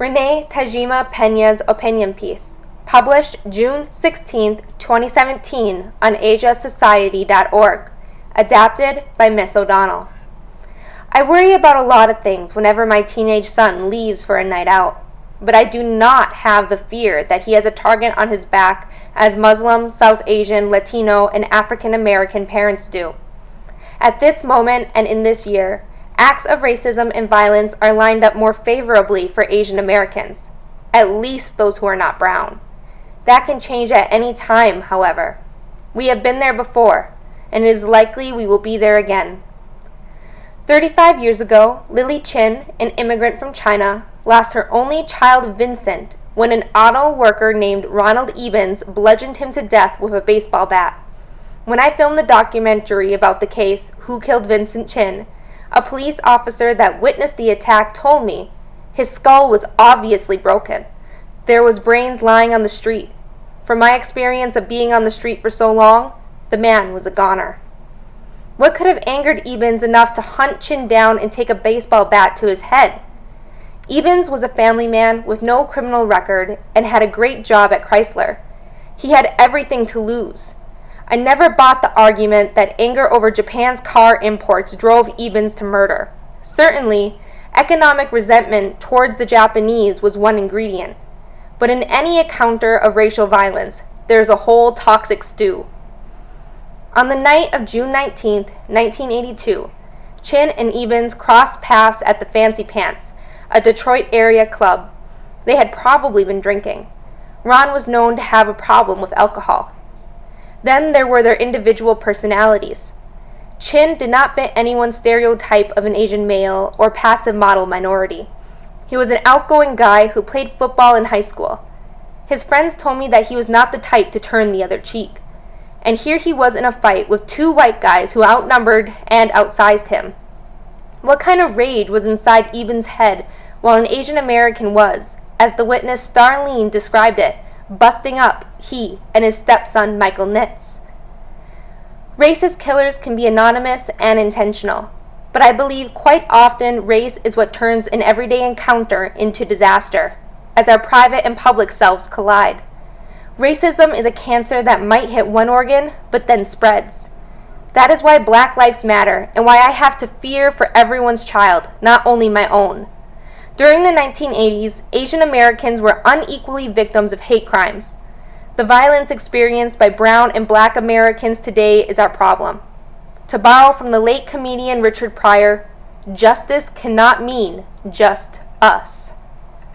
Renee Tajima-Peña's opinion piece, published June 16, 2017 on asiasociety.org, adapted by Miss O'Donnell. I worry about a lot of things whenever my teenage son leaves for a night out, but I do not have the fear that he has a target on his back as Muslim, South Asian, Latino, and African American parents do. At this moment and in this year, acts of racism and violence are lined up more favorably for Asian Americans, at least those who are not brown. That can change at any time, however. We have been there before, and it is likely we will be there again. 35 years ago, Lily Chin, an immigrant from China, lost her only child Vincent when an auto worker named Ronald Ebens bludgeoned him to death with a baseball bat. When I filmed the documentary about the case, Who Killed Vincent Chin, a police officer that witnessed the attack told me his skull was obviously broken. There was brains lying on the street. From my experience of being on the street for so long, the man was a goner. What could have angered Ebens enough to hunt Chin down and take a baseball bat to his head? Ebens was a family man with no criminal record and had a great job at Chrysler. He had everything to lose. I never bought the argument that anger over Japan's car imports drove Ebens to murder. Certainly, economic resentment towards the Japanese was one ingredient. But in any encounter of racial violence, there's a whole toxic stew. On the night of June 19, 1982, Chin and Ebens crossed paths at the Fancy Pants, a Detroit area club. They had probably been drinking. Ron was known to have a problem with alcohol. Then there were their individual personalities. Chin did not fit anyone's stereotype of an Asian male or passive model minority. He was an outgoing guy who played football in high school. His friends told me that he was not the type to turn the other cheek. And here he was in a fight with two white guys who outnumbered and outsized him. What kind of rage was inside Ebens' head while an Asian American was, as the witness Starlene described it, busting up he and his stepson Michael Nitz? Racist killers can be anonymous and intentional, but I believe quite often race is what turns an everyday encounter into disaster, as our private and public selves collide. Racism is a cancer that might hit one organ, but then spreads. That is why Black Lives Matter, and why I have to fear for everyone's child, not only my own. During the 1980s, Asian Americans were unequally victims of hate crimes. The violence experienced by brown and black Americans today is our problem. To borrow from the late comedian Richard Pryor, justice cannot mean just us.